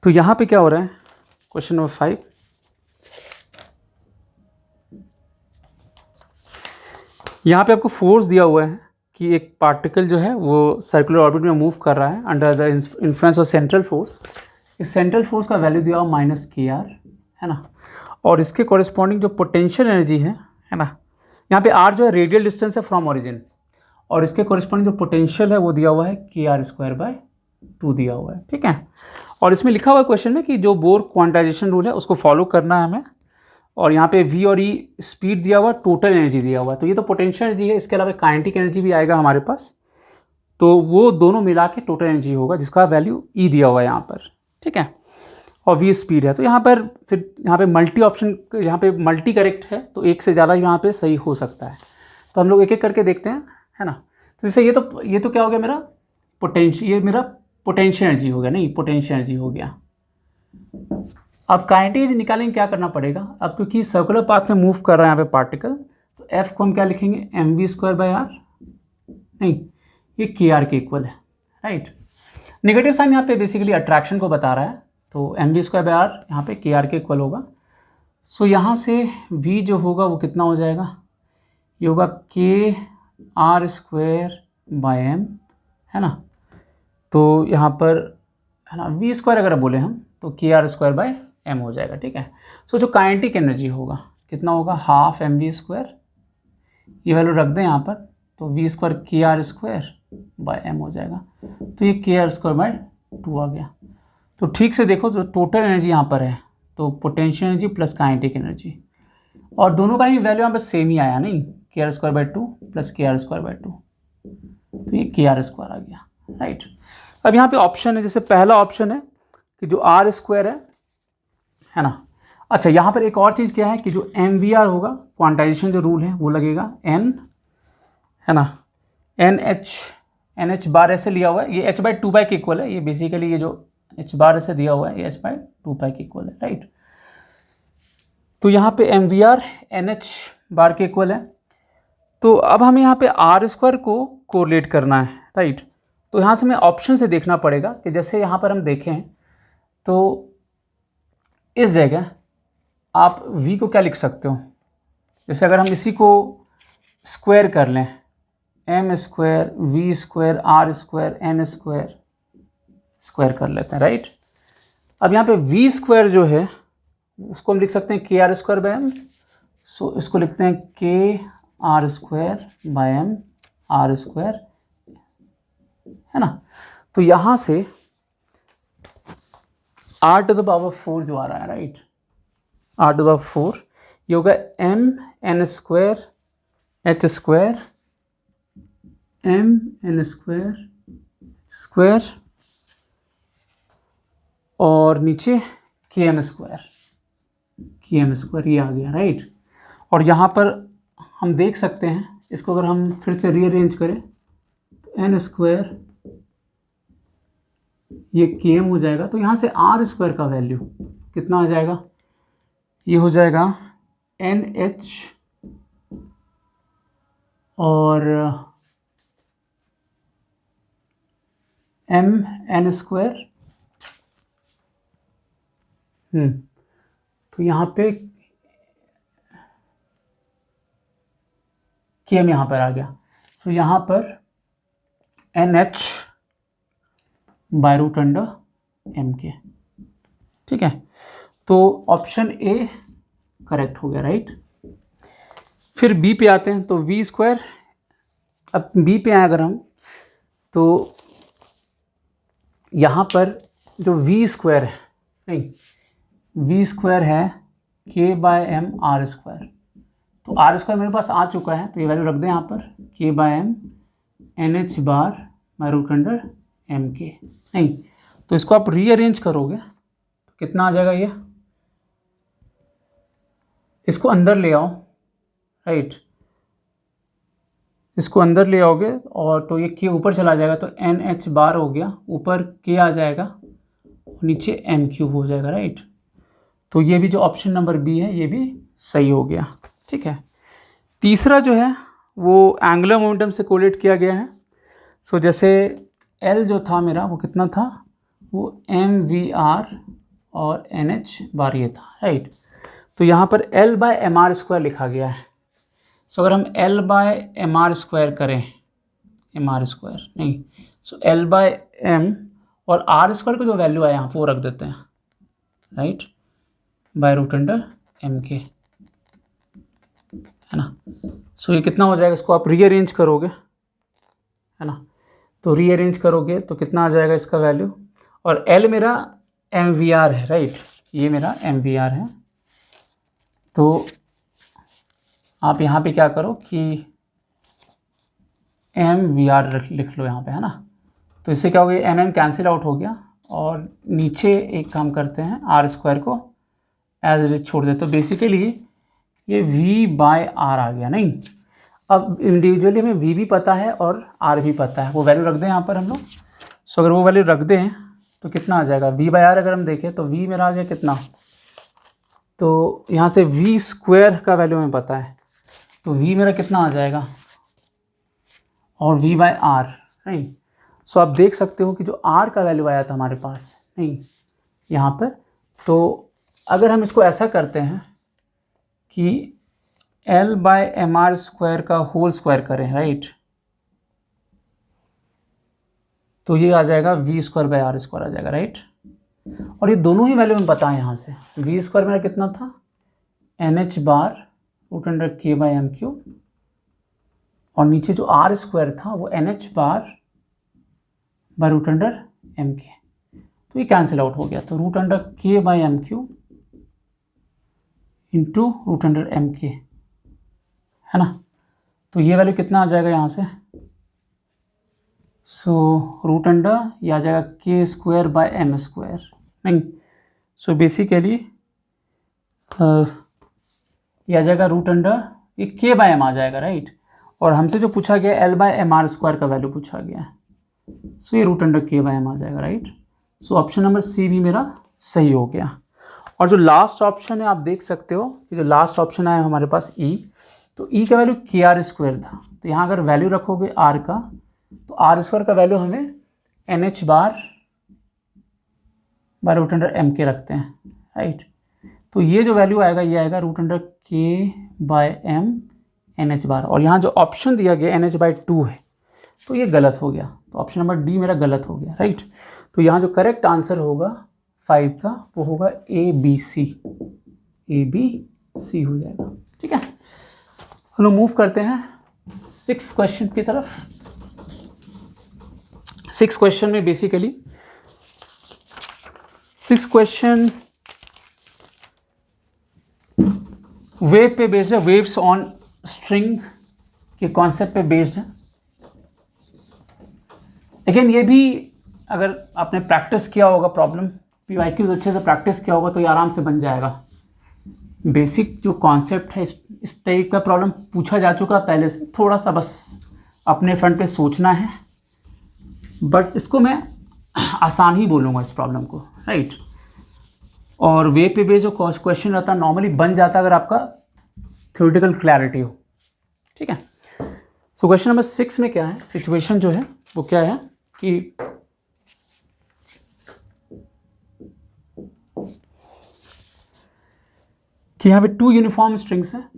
तो यहाँ पे क्या हो रहा है, क्वेश्चन नंबर 5, यहाँ पे आपको फोर्स दिया हुआ है कि एक पार्टिकल जो है वो सर्कुलर ऑर्बिट में मूव कर रहा है under the influence of central force. इस सेंट्रल फोर्स का वैल्यू दिया हुआ -kr, है ना, और इसके कॉरेस्पॉन्डिंग जो पोटेंशियल एनर्जी है ना, यहाँ पे r जो है रेडियल डिस्टेंस है फ्रॉम ओरिजिन, और इसके कॉरेस्पॉन्डिंग जो पोटेंशियल है वो दिया हुआ है kr²/2 दिया हुआ है। ठीक है, और इसमें लिखा हुआ है क्वेश्चन में कि जो बोर क्वांटाइजेशन रूल है उसको फॉलो करना है हमें, और यहाँ पे v और e स्पीड दिया हुआ, टोटल एनर्जी दिया हुआ है। तो ये तो पोटेंशियल एनर्जी है, इसके अलावा काइनेटिक एनर्जी भी आएगा हमारे पास, तो वो दोनों मिला के टोटल एनर्जी होगा, जिसका वैल्यू e दिया हुआ है यहाँ पर। ठीक है, और v स्पीड है। तो यहाँ पर फिर यहाँ पे मल्टी ऑप्शन, यहाँ पे मल्टी करेक्ट है, तो एक से ज़्यादा यहाँ पे सही हो सकता है। तो हम लोग एक एक करके देखते हैं, है ना। तो जैसे ये तो क्या हो गया मेरा पोटेंशियल, ये मेरा पोटेंशियल एनर्जी हो गया, नहीं पोटेंशियल एनर्जी हो गया। अब काइनेटिक एनर्जी निकालेंगे, क्या करना पड़ेगा, अब क्योंकि सर्कुलर पाथ में मूव कर रहा है यहाँ पे पार्टिकल, तो F को हम क्या लिखेंगे, mv²/r, नहीं ये kr के इक्वल है, राइट। नेगेटिव साइन यहाँ पे बेसिकली अट्रैक्शन को बता रहा है, तो mv²/r यहाँ पे kr के इक्वल होगा। सो यहाँ से v जो होगा वो कितना हो जाएगा, ये होगा kr²/m, है ना। तो यहाँ पर है ना v² अगर बोले हम तो kr²/m हो जाएगा। ठीक है, सो जो काइनेटिक एनर्जी होगा कितना होगा, ½ mv², ये वैल्यू रख दें यहाँ पर, तो v² kr²/m हो जाएगा। तो ये kr²/2 आ गया। तो ठीक से देखो, जो टोटल एनर्जी यहाँ पर है, तो potential energy plus kinetic energy, और दोनों का ही वैल्यू यहाँ पर सेम ही आया, नहीं, KR²/2 प्लस KR²/2, तो ये KR² आ गया, राइट। अब यहाँ पे ऑप्शन है, जैसे पहला ऑप्शन है कि जो R² है ना। अच्छा, यहाँ पर एक और चीज़ क्या है कि जो MVR होगा, क्वांटाइजेशन जो रूल है वो लगेगा, N है ना, NH बार ऐसे लिया हुआ है, ये H/2 के इक्वल है, ये बेसिकली ये जो H बार ऐसे दिया हुआ है ये H/2 के इक्वल है, राइट। तो यहाँ पे MVR NH बार के इक्वल है। तो अब हमें यहाँ पे R² को कोरिलेट करना है, राइट। तो यहाँ से हमें ऑप्शन से देखना पड़ेगा कि जैसे यहाँ पर हम देखें तो इस जगह आप V को क्या लिख सकते हो, जैसे अगर हम इसी को स्क्वायर कर लें, M² V² R² N² square कर लेते हैं, राइट। अब यहाँ पे V² जो है उसको हम लिख सकते हैं KR²/M, सो इसको लिखते हैं KR²/M R², है ना। तो यहाँ से R⁴ जो आ रहा है, राइट, R⁴ ये होगा MN² H² MN² और नीचे KM², ये आ गया, राइट। और यहाँ पर हम देख सकते हैं, इसको अगर हम फिर से रीअरेंज करें तो N² ये KM हो जाएगा, तो यहाँ से R² का वैल्यू कितना आ जाएगा, ये हो जाएगा NH और MN², तो यहाँ पे KM यहाँ पर आ गया, सो यहाँ पर NH/√MK, ठीक है। तो ऑप्शन ए करेक्ट हो गया, राइट। फिर बी पे आते हैं, तो V², अब बी पे आए अगर हम, तो यहाँ पर जो V² है, नहीं, V² है K/M R², तो R² मेरे पास आ चुका है, तो ये वैल्यू रख दें यहाँ पर, K/M NH/√MK, नहीं, तो इसको आप रीअरेंज करोगे तो कितना आ जाएगा, ये इसको अंदर ले आओ, राइट, इसको अंदर ले आओगे और तो ये K ऊपर चला जाएगा, तो NH बार हो गया, ऊपर K आ जाएगा और नीचे M³ हो जाएगा, राइट। तो ये भी जो ऑप्शन नंबर बी है ये भी सही हो गया, ठीक है। तीसरा जो है वो एंगुलर मोमेंटम से कोरिलेट किया गया है। सो जैसे L जो था मेरा वो कितना था, वो MVR और NH बार ये था, राइट। तो यहाँ पर L/mr² लिखा गया है। सो अगर हम L/mr² करें, mr² नहीं, सो L/m और R² का जो वैल्यू आया यहाँ पर वो रख देते हैं, राइट, /√MK, है ना। सो ये कितना हो जाएगा, इसको आप रीअरेंज करोगे, है ना, तो रीअरेंज करोगे तो कितना आ जाएगा इसका वैल्यू, और L मेरा MVR है, राइट, ये मेरा MVR है। तो आप यहाँ पे क्या करो कि MVR लिख लो यहाँ पे, है ना। तो इससे क्या हो गया, MM कैंसिल आउट हो गया और नीचे एक काम करते हैं, R² को एज इट इज छोड़ देते, तो बेसिकली ये V/R आ गया, नहीं। अब इंडिविजुअली हमें V भी पता है और R भी पता है, वो वैल्यू रख दें यहाँ पर हम लोग। सो अगर वो वैल्यू रख दें तो कितना आ जाएगा, V/R अगर हम देखें तो V मेरा आ गया कितना, तो यहाँ से V² का वैल्यू हमें पता है, तो V मेरा कितना आ जाएगा और V/R, नहीं। सो आप देख सकते हो कि जो R का वैल्यू आया था हमारे पास, नहीं, यहाँ पर, तो अगर हम इसको ऐसा करते हैं कि L/mr² का होल स्क्वायर करें, राइट, तो ये आ जाएगा V²/R² आ जाएगा, राइट। और ये दोनों ही वैल्यू हमें पता है यहाँ से, V² मेरा कितना था NH/√K/M³ और नीचे जो R² था वो NH/√MK, तो ये कैंसिल आउट हो गया, तो √K/M³ into root under m के, है ना। तो ये वैल्यू कितना आ जाएगा यहाँ से, सो रूट अंडर ये आ जाएगा के स्क्वायर बाय एम स्क्वायर, नहीं, सो बेसिकली ये आ जाएगा रूट अंडर ये के बाय एम आ जाएगा, राइट। और हमसे जो पूछा गया L by M R square का वैल्यू पूछा गया है, सो ये root under K by M आ जाएगा, right. So option number C भी मेरा सही हो गया। और जो लास्ट ऑप्शन है आप देख सकते हो, ये जो लास्ट ऑप्शन आया हमारे पास ई, तो ई का वैल्यू के आर स्क्वायर था, तो यहाँ अगर वैल्यू रखोगे आर का, तो आर स्क्वायर का वैल्यू हमें n h bar by root under m k रखते हैं, राइट। तो ये जो वैल्यू आएगा ये आएगा root under K by M N h बार, और यहाँ जो ऑप्शन दिया गया एन एच बाय 2 है, तो ये गलत हो गया, तो ऑप्शन नंबर डी मेरा गलत हो गया, राइट। तो यहाँ जो करेक्ट आंसर होगा 5 का वो होगा ए बी सी हो जाएगा, ठीक है। हम लोग मूव करते हैं 6 क्वेश्चन की तरफ। 6 क्वेश्चन में बेसिकली 6 क्वेश्चन वेव पे बेस्ड है, वेव्स ऑन स्ट्रिंग के कॉन्सेप्ट पे बेस्ड है। लेकिन ये भी अगर आपने प्रैक्टिस किया होगा, प्रॉब्लम पीवाईक्यूज अच्छे से प्रैक्टिस किया होगा, तो ये आराम से बन जाएगा। बेसिक जो कॉन्सेप्ट है इस टाइप का प्रॉब्लम पूछा जा चुका पहले से, थोड़ा सा बस अपने फ्रंट पे सोचना है, बट इसको मैं आसान ही बोलूँगा इस प्रॉब्लम को, राइट। और वे पे बेस्ड जो क्वेश्चन रहता है नॉर्मली बन जाता है अगर आपका थ्योरेटिकल क्लैरिटी हो, ठीक है। सो क्वेश्चन नंबर 6 में क्या है, सिचुएशन जो है वो क्या है कि यहाँ पे 2 यूनिफॉर्म स्ट्रिंग्स हैं,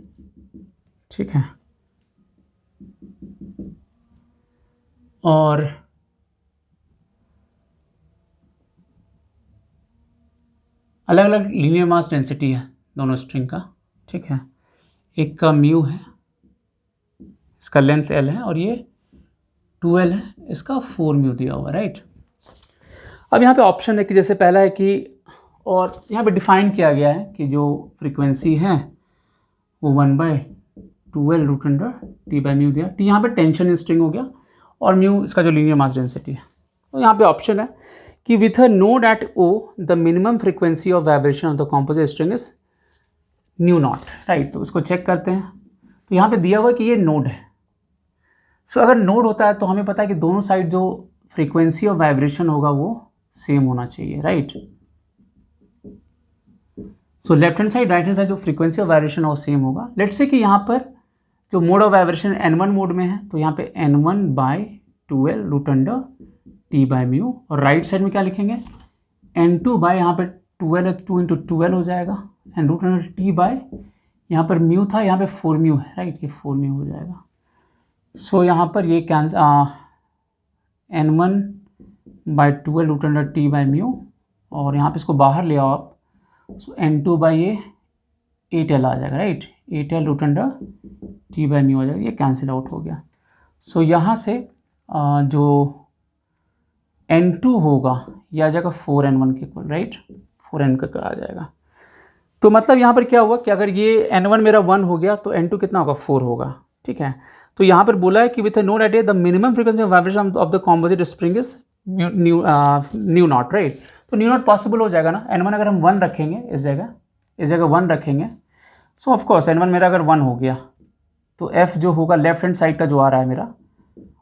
ठीक है, और अलग अलग लीनियर मास डेंसिटी है दोनों स्ट्रिंग का, ठीक है। एक का म्यू है, इसका लेंथ एल है, और ये 2l है, इसका 4 म्यू दिया हुआ, राइट। अब यहाँ पे ऑप्शन है कि जैसे पहला है कि, और यहाँ पे डिफाइन किया गया है कि जो फ्रीक्वेंसी है वो 1/2l root under T by mu दिया, टी यहाँ पे टेंशन इन स्ट्रिंग हो गया, और म्यू इसका जो लीनियर मास डेंसिटी है। तो यहाँ पे ऑप्शन है कि with a node at O the minimum frequency of vibration of the composite string is nu naught, right. तो इसको चेक करते हैं, तो यहाँ पे दिया हुआ है कि ये नोड है। सो अगर नोड होता है तो हमें पता है कि दोनों साइड जो फ्रीक्वेंसी ऑफ वाइब्रेशन होगा वो सेम होना चाहिए, right. So left hand side right hand side जो फ्रीक्वेंसी ऑफ वाइब्रेशन है वो सेम होगा। लेट्स से कि यहाँ पर जो mode of vibration N1 mode में है, तो यहाँ पे N1/2l root under T by mu, और राइट साइड में क्या लिखेंगे N2 बाय यहाँ पे 2l है, 2 × 2l हो जाएगा, and root under T by यहाँ पर म्यू था, यहाँ पे 4 म्यू है, राइट, ये 4 म्यू हो जाएगा। सो यहाँ पर ये cancel N1/2l root under T by mu, और यहाँ पे इसको बाहर ले आओ आप, सो N2 बाई ये 8l आ जाएगा, right, 8l root under T by mu आ जाएगा, ये कैंसिल आउट हो गया। सो यहाँ से जो N2 होगा ये आ जाएगा 4N1 के इक्वल, राइट, 4N का आ जाएगा। तो मतलब यहाँ पर क्या हुआ कि अगर ये N1 मेरा 1 हो गया तो N2 कितना होगा, 4 होगा, ठीक है। तो यहाँ पर बोला है कि with no date the minimum frequency of vibration of the composite spring is nu naught, right. तो न्यू नॉट पॉसिबल हो जाएगा ना, N1 अगर हम 1 रखेंगे इस जगह 1 रखेंगे, सो ऑफकोर्स N1 मेरा अगर 1 हो गया तो F जो होगा लेफ्ट हैंड साइड का जो आ रहा है मेरा,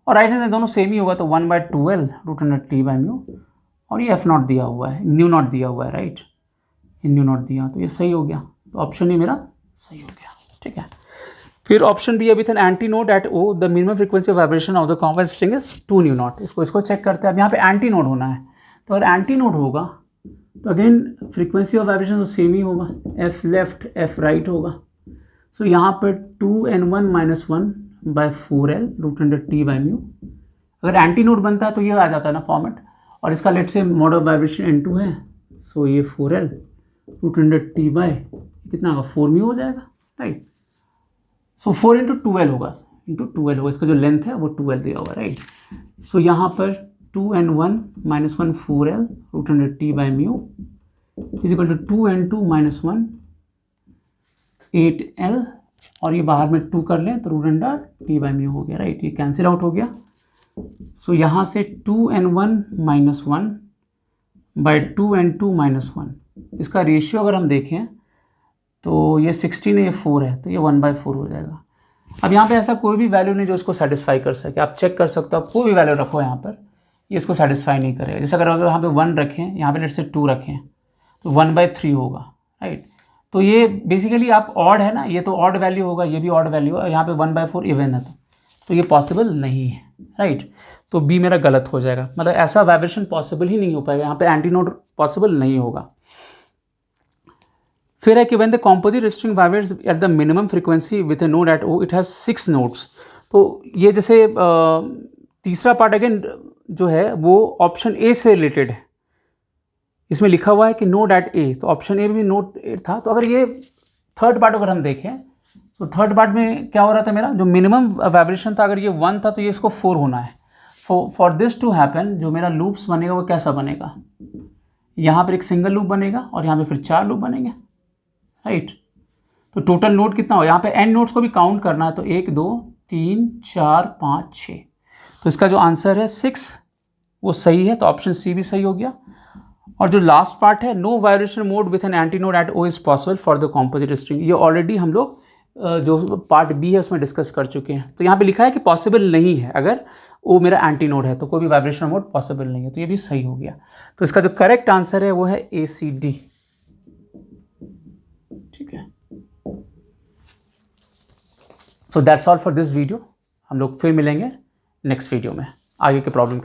और राइट हैंड साइड दोनों सेम ही होगा, तो 1/2l root under T by mu, और ये F नॉट दिया हुआ है, न्यू नॉट दिया हुआ है, राइट, न्यू नॉट दिया, तो ये सही हो गया, तो ऑप्शन ही मेरा सही हो गया, ठीक है। फिर ऑप्शन बी है with an anti node at O the minimum frequency of vibration of the composite string is 2 nu naught. इसको चेक करते हैं। अब यहाँ पे एंटी नोड होना है, तो अगर एंटी नोड होगा तो अगेन फ्रीक्वेंसी ऑफ वाइब्रेशन तो सेम ही होगा, एफ लेफ्ट एफ राइट होगा। सो यहाँ पर 2n1-1/4l root under T by mu, अगर एंटी नोड बनता है तो ये आ जाता है ना फॉर्मेट, और इसका लेट से मोड ऑफ वाइब्रेशन N2 है, सो ये 4l root under T by कितना होगा, 4 म्यू हो जाएगा, राइट। सो 4 × 2l होगा, इसका जो लेंथ है वो 2l दिया होगा, राइट। सो यहाँ पर 2n1-1 4l root under T by mu is equal to 2n2-1 8L और ये बाहर में 2 कर लें तो root under T by mu हो गया, राइट। ये कैंसिल आउट हो गया। सो यहाँ से 2n1 minus 1 by 2n2 minus 1, इसका रेशियो अगर हम देखें तो ये 16 है, ये 4 है, तो ये 1/4 हो जाएगा। अब यहाँ पे ऐसा कोई भी वैल्यू नहीं जो इसको सेटिस्फाई कर सके, आप चेक कर सकते हो, आप कोई भी वैल्यू रखो यहाँ पर, ये इसको सेटिस्फाई नहीं करेगा। जैसे अगर यहाँ पे 1 रखें, यहाँ पे लेट से 2 रखें तो 1/3 होगा, राइट। तो ये बेसिकली आप ऑड है ना, ये तो ऑड वैल्यू होगा, ये भी ऑड वैल्यू है, यहाँ पे 1/4 इवन है, तो ये पॉसिबल नहीं है, राइट। तो बी मेरा गलत हो जाएगा, मतलब ऐसा वाइब्रेशन पॉसिबल ही नहीं हो पाएगा, यहाँ पे एंटी नोड पॉसिबल नहीं होगा। फिर है कि when the composite string vibrates at the minimum frequency with a node at O it has 6 nodes. तो ये जैसे तीसरा पार्ट अगेन जो है वो ऑप्शन ए से रिलेटेड है, इसमें लिखा हुआ है कि नोड एट ए, तो ऑप्शन ए भी नोड ए था। तो अगर ये थर्ड पार्ट अगर हम देखें तो थर्ड पार्ट में क्या हो रहा था, मेरा जो मिनिमम वाइब्रेशन था अगर ये 1 था तो ये इसको 4 होना है। फॉर दिस टू हैपन जो मेरा लूप्स बनेगा वो कैसा बनेगा, यहाँ पर एक सिंगल लूप बनेगा और यहाँ पे फिर 4 लूप बनेंगे, राइट। तो टोटल नोड कितना हो, यहाँ पे एन नोड्स को भी काउंट करना है, तो 1 2 3 4 5 6, तो इसका जो आंसर है 6 वो सही है, तो ऑप्शन सी भी सही हो गया। और जो लास्ट पार्ट है, no vibration mode with an anti node at O is possible for the composite string, ये ऑलरेडी हम लोग जो पार्ट बी है उसमें डिस्कस कर चुके हैं। तो यहाँ पे लिखा है कि पॉसिबल नहीं है, अगर वो मेरा एंटी नोड है तो कोई भी वाइब्रेशन मोड पॉसिबल नहीं है, तो ये भी सही हो गया। तो इसका जो करेक्ट आंसर है वो है ACD, ठीक है। So that's all for this video, हम लोग फिर मिलेंगे नेक्स्ट वीडियो में आगे के प्रॉब्लम के